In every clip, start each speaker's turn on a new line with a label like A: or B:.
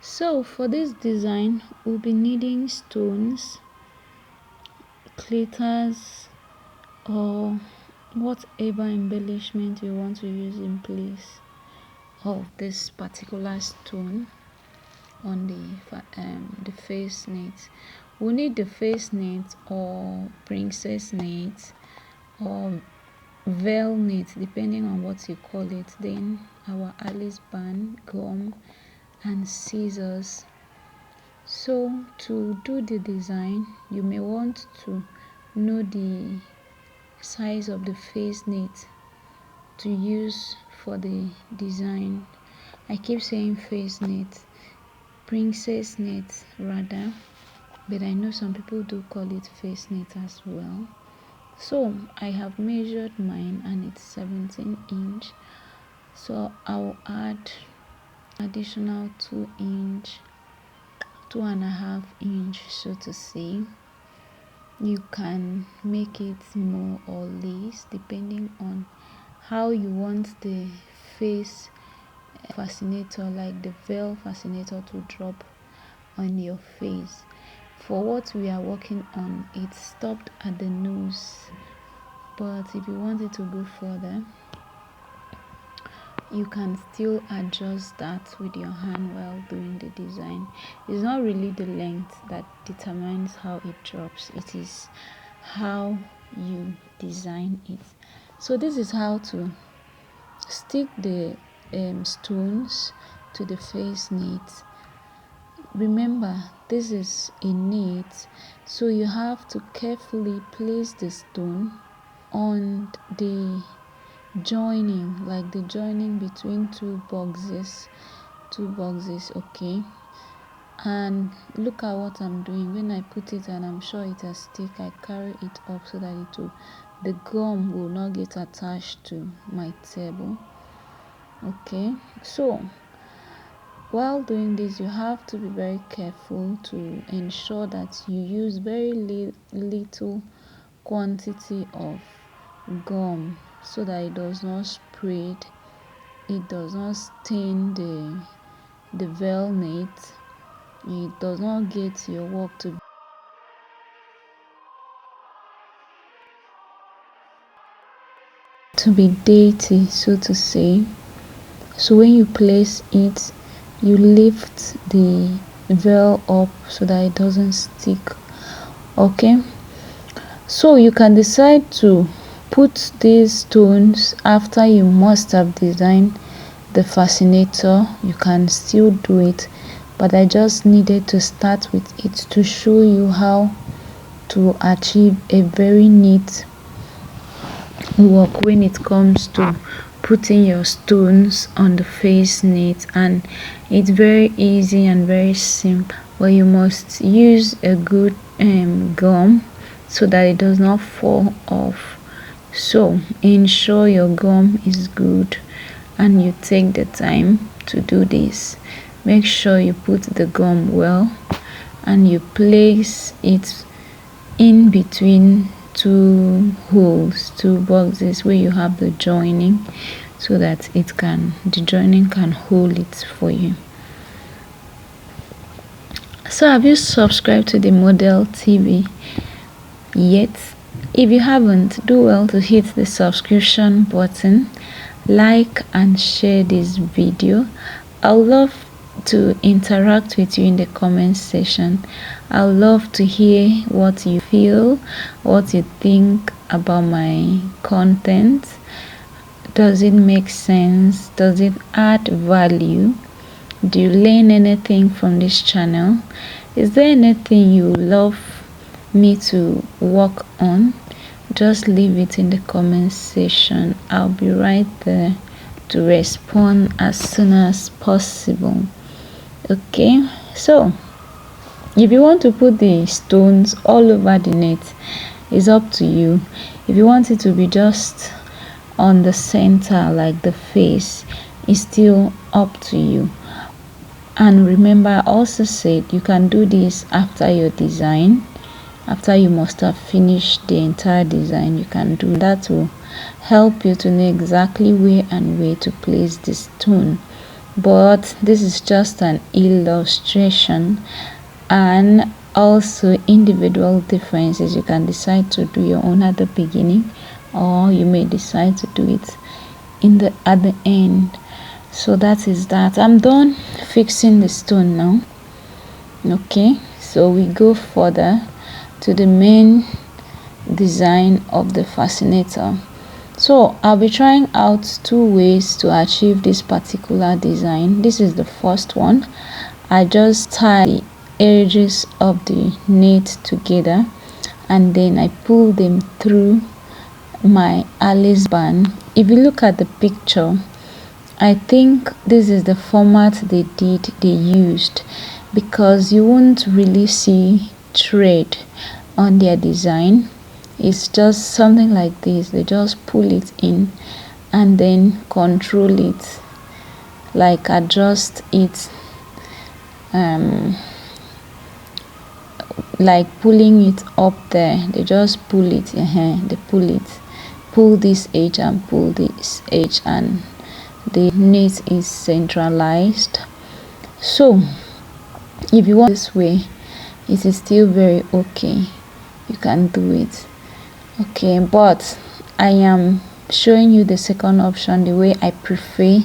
A: So for this design, we'll be needing stones, glitters, or whatever embellishment you want to use in place of this particular stone on the face knit. We'll need the face knit or princess knit or veil knit, depending on what you call it. Then our Alice band, gum, and scissors. So to do the design, you may want to know the size of the face knit to use for the design. I keep saying face knit, princess knit rather, but I know some people do call it face knit as well. So I have measured mine and it's 17 inch, so I'll add additional 2.5 inch, so to say. You can make it more or less depending on how you want the face fascinator, like the veil fascinator, to drop on your face. For what we are working on, it stopped at the nose, but if you want it to go further, you can still adjust that with your hand while doing the design. It's not really the length that determines how it drops, it is how you design it. So this is how to stick the stones to the face knit. Remember, this is a knit, so you have to carefully place the stone on the joining, like the joining between two boxes, okay? And look at what I'm doing. When I put it and I'm sure it has stick, I carry it up so that the gum will not get attached to my table. Okay, so while doing this, you have to be very careful to ensure that you use very little quantity of gum so that it does not spread, it does not stain the veil knit, it does not get your work to be dirty, so to say. So when you place it, you lift the veil up so that it doesn't stick. Okay, so you can decide to put these stones after you must have designed the fascinator. You can still do it, but I just needed to start with it to show you how to achieve a very neat work when it comes to putting your stones on the face knit. And it's very easy and very simple, but you must use a good gum so that it does not fall off. So ensure your gum is good and you take the time to do this. Make sure you put the gum well and you place it in between two holes, two boxes where you have the joining, so that the joining can hold it for you. So have you subscribed to the Model TV yet? If you haven't, do well to hit the subscription button, like and share this video. I would love to interact with you in the comment section. I would love to hear what you feel, what you think about my content. Does it make sense? Does it add value? Do you learn anything from this channel? Is there anything you love me to work on? Just leave it in the comment section. I'll be right there to respond as soon as possible. Okay, so if you want to put the stones all over the knit, it's up to you. If you want it to be just on the center like the face, it's still up to you. And remember, I also said you can do this after your design. After you must have finished the entire design, you can do that. Will help you to know exactly where and where to place the stone. but this is just an illustration, and also individual differences. You can decide to do your own at the beginning, or you may decide to do it at the end. So that is that. I'm done fixing the stone now. Okay, so we go further to the main design of the fascinator. So I'll be trying out two ways to achieve this particular design. This is the first one. I just tie the edges of the knit together, and then I pull them through my Alice band. If you look at the picture, I think this is the format they used, because you won't really see thread on their design. It's just something like this. They just pull it in and then control it, like adjust it, like pulling it up there. They just pull it, they pull this edge and pull this edge, and the knit is centralized. So if you want this way, it is still very okay, you can do it. Okay, but I am showing you the second option, the way I prefer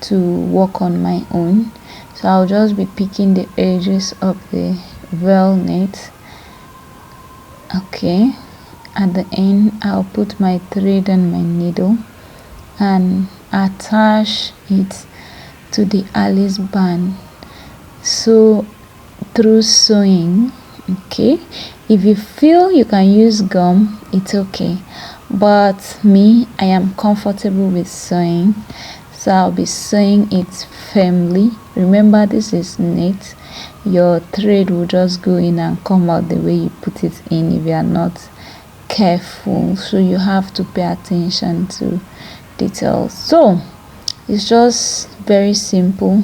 A: to work on my own. So I'll just be picking the edges of the veil knit. Okay, at the end I'll put my thread and my needle and attach it to the Alice band, so through sewing. Okay, if you feel you can use gum, it's okay, but me, I am comfortable with sewing, so I'll be sewing it firmly. Remember, this is knit. Your thread will just go in and come out the way you put it in if you are not careful, so you have to pay attention to details. So it's just very simple.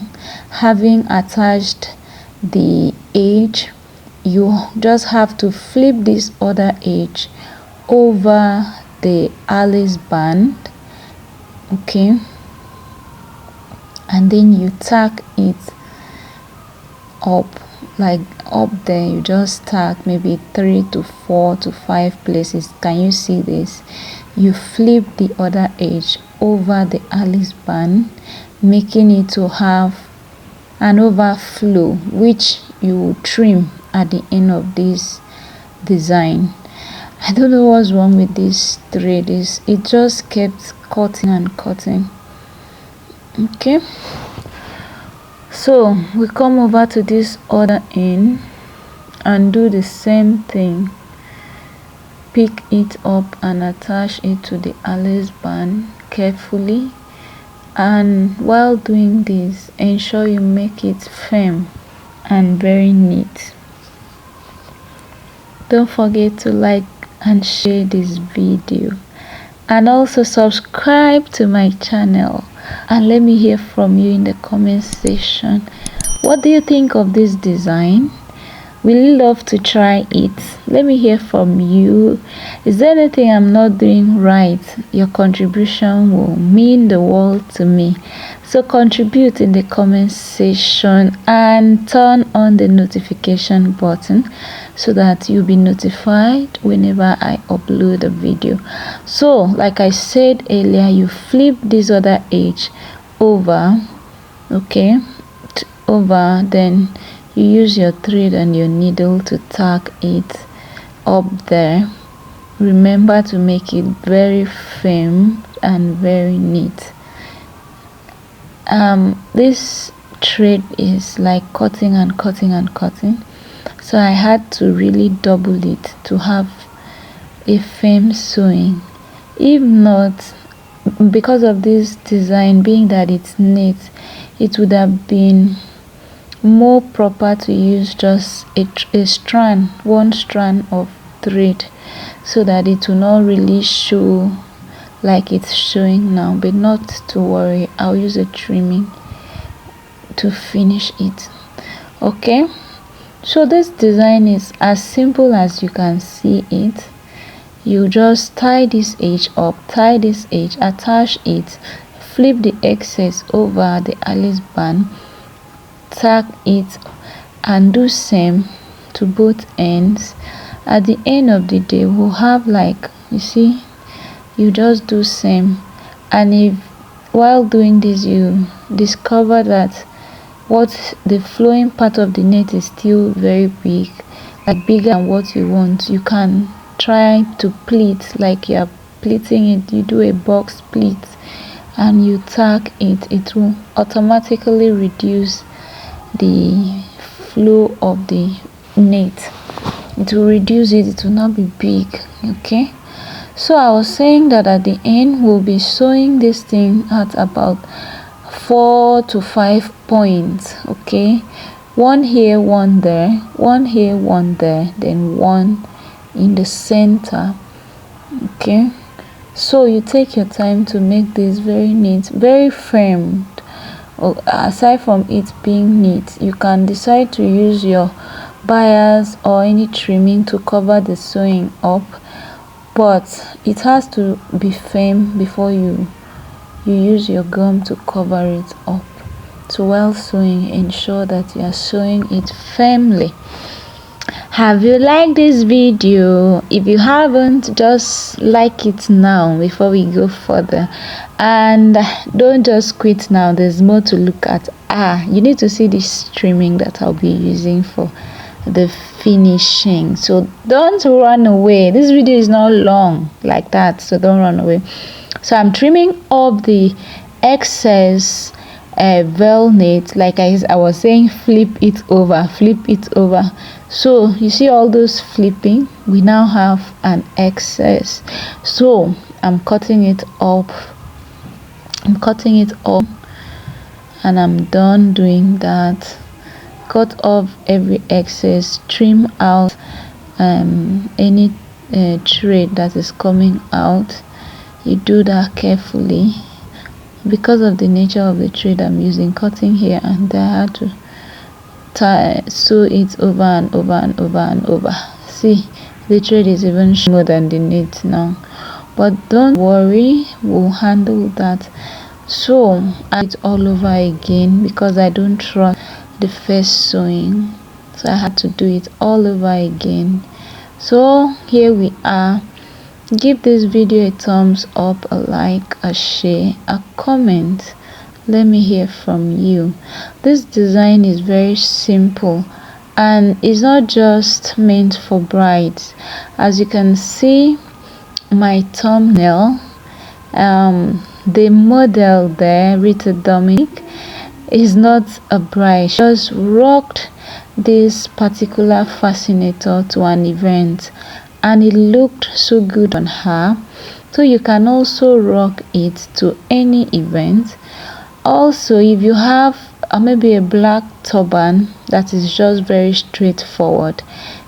A: Having attached the edge, you just have to flip this other edge over the Alice band. Okay, and then you tack it up, like up there. You just tack maybe 3 to 4 to 5 places. Can you see this? You flip the other edge over the Alice band, making it to have an overflow, which you will trim at the end of this design. I don't know what's wrong with this thread. It just kept cutting and cutting. Okay, so we come over to this other end and do the same thing. Pick it up and attach it to the Alice band carefully, and while doing this, ensure you make it firm and very neat. Don't forget to like and share this video, and also subscribe to my channel, and let me hear from you in the comment section. What do you think of this design? Really love to try it. Let me hear from you. Is there anything I'm not doing right? Your contribution will mean the world to me. So contribute in the comment section and turn on the notification button so that you'll be notified whenever I upload a video. So like I said earlier, you flip this other edge over, okay, over, then you use your thread and your needle to tack it up there. Remember to make it very firm and very neat. This thread is like cutting and cutting and cutting, so I had to really double it to have a firm sewing. If not, because of this design being that it's knit, it would have been more proper to use just a strand, one strand of thread, so that it will not really show like it's showing now. But not to worry, I'll use a trimming to finish it. Okay, so this design is as simple as you can see it. You just tie this edge up, tie this edge, attach it, flip the excess over the Alice band, tack it, and do same to both ends. At the end of the day, we'll have, like, you see, you just do same. And if while doing this you discover that what the flowing part of the net is still very big, like bigger than what you want, you can try to pleat, like you're pleating it. You do a box pleat and you tack it. It will automatically reduce the flow of the net. It will reduce it. It will not be big. Okay, so I was saying that at the end we'll be sewing this thing at about 4 to 5 points. Okay, one here, one there, one here, one there, then one in the center. Okay, so you take your time to make this very neat, very firm. Aside from it being neat, you can decide to use your bias or any trimming to cover the sewing up, but it has to be firm before you use your gum to cover it up. So while sewing, ensure that you are sewing it firmly. Have you liked this video? If you haven't, just like it now before we go further, and don't just quit now. There's more to look at. You need to see this trimming that I'll be using for the finishing, so don't run away. This video is not long like that, so don't run away. So I'm trimming up the excess velvet, like I was saying, flip it over, flip it over. So you see all those flipping, we now have an excess. So I'm cutting it up, and I'm done doing that. Cut off every excess, trim out any thread that is coming out. You do that carefully because of the nature of the thread I'm using, cutting here and there. I had to sew it over and over and over and over. See, the thread is even more than the knit now, but don't worry, we'll handle that. So I did it all over again because I don't trust the first sewing, so I had to do it all over again. So here we are. Give this video a thumbs up, a like, a share, a comment. Let me hear from you. This design is very simple and it's not just meant for brides. As you can see my thumbnail, the model there, Rita Dominic, is not a bride. She just rocked this particular fascinator to an event and it looked so good on her. So you can also rock it to any event. Also, if you have maybe a black turban that is just very straightforward,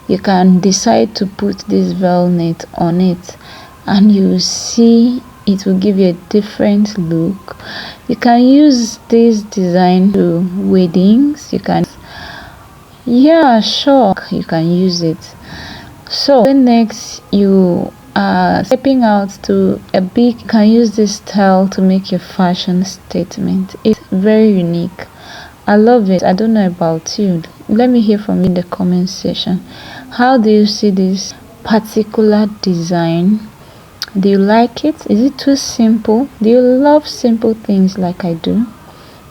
A: you can decide to put this velvet on it and you see it will give you a different look. You can use this design to weddings. You can, yeah, sure, you can use it. So next you are stepping out to a big, you can use this style to make your fashion statement. It's very unique. I love it. I don't know about you. Let me hear from you in the comment section. How do you see this particular design? Do you like it? Is it too simple? Do you love simple things like I do?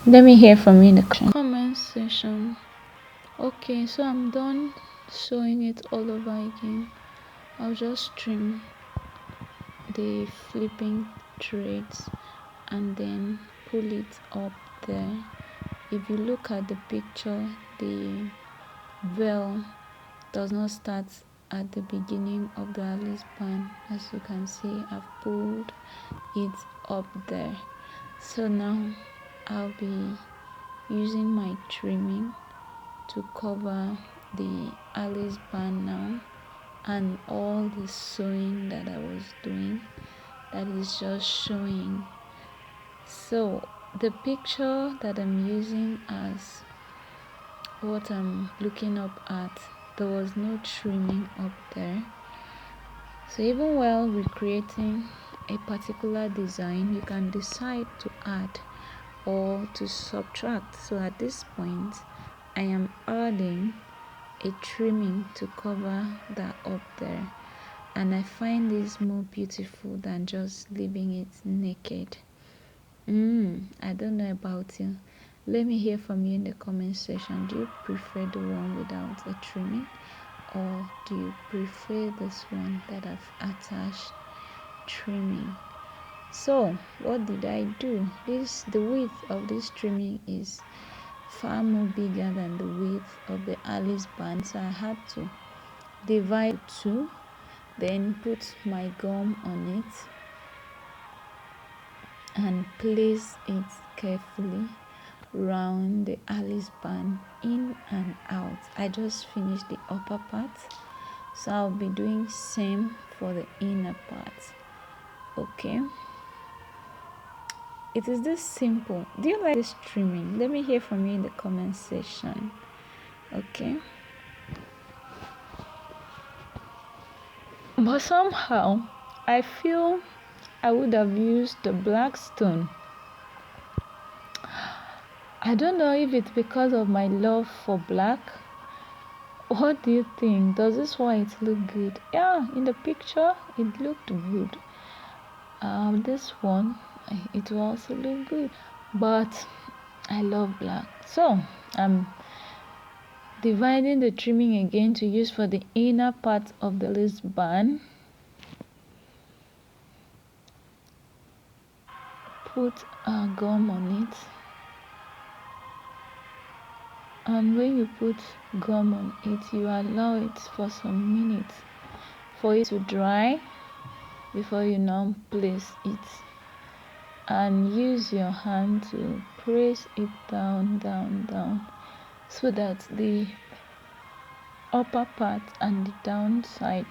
A: Let me hear from you in the comment section. Okay, so I'm done sewing it all over again. I'll just trim the flipping threads and then pull it up there. If you look at the picture, the veil does not start at the beginning of the Alice band. As you can see, I've pulled it up there. So now I'll be using my trimming to cover the Alice band now, and all the sewing that I was doing that is just showing. So the picture that I'm using as what I'm looking up at, there was no trimming up there. So even while recreating a particular design, you can decide to add or to subtract. So at this point I am adding a trimming to cover that up there, and I find this more beautiful than just leaving it naked. I don't know about you. Let me hear from you in the comment section. Do you prefer the one without a trimming, or do you prefer this one that I've attached trimming? So what did I do? The width of this trimming is far more bigger than the width of the Alice band, so I had to divide two, then put my gum on it and place it carefully round the Alice band, in and out. I just finished the upper part, so I'll be doing same for the inner part. Okay, it is this simple. Do you like this trimming? Let me hear from you in the comment section. Okay, but somehow I feel I would have used the black stone. I don't know if it's because of my love for black. What do you think? Does this white look good? Yeah, in the picture it looked good. This one, it will also look good, but I love black, so I'm dividing the trimming again to use for the inner part of the lace band. Put a gum on it, and when you put gum on it, you allow it for some minutes for it to dry before you now place it, and use your hand to press it down, so that the upper part and the downside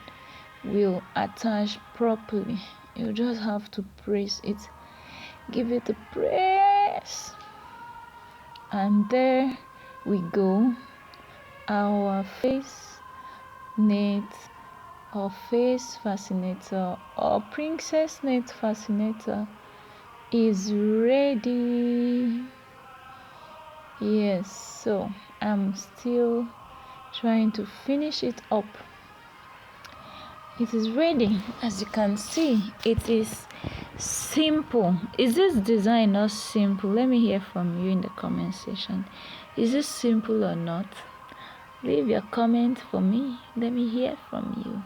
A: will attach properly. You just have to press it, give it a press, and there we go. Our face knit or face fascinator or princess knit fascinator is ready. Yes, so I'm still trying to finish it up. It is ready. As you can see, it is simple. Is this design not simple? Let me hear from you in the comment section. Is this simple or not? Leave your comment for me. Let me hear from you.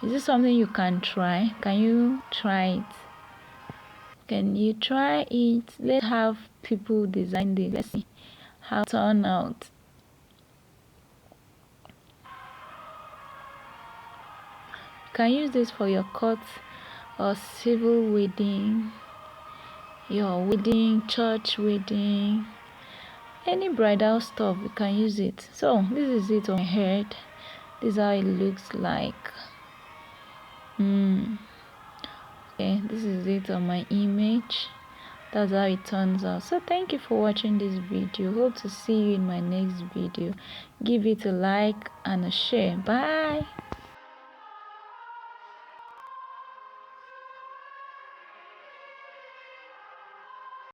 A: Is this something you can try? Can you try it? Can you try it? Let's have people design this. Let's see how it turn out. You can use this for your court or civil wedding, your wedding, church wedding, any bridal stuff. You can use it. So this is it on my head. This is how it looks like. Okay, this is it on my image. That's how it turns out. So thank you for watching this video. Hope to see you in my next video. Give it a like and a share. Bye.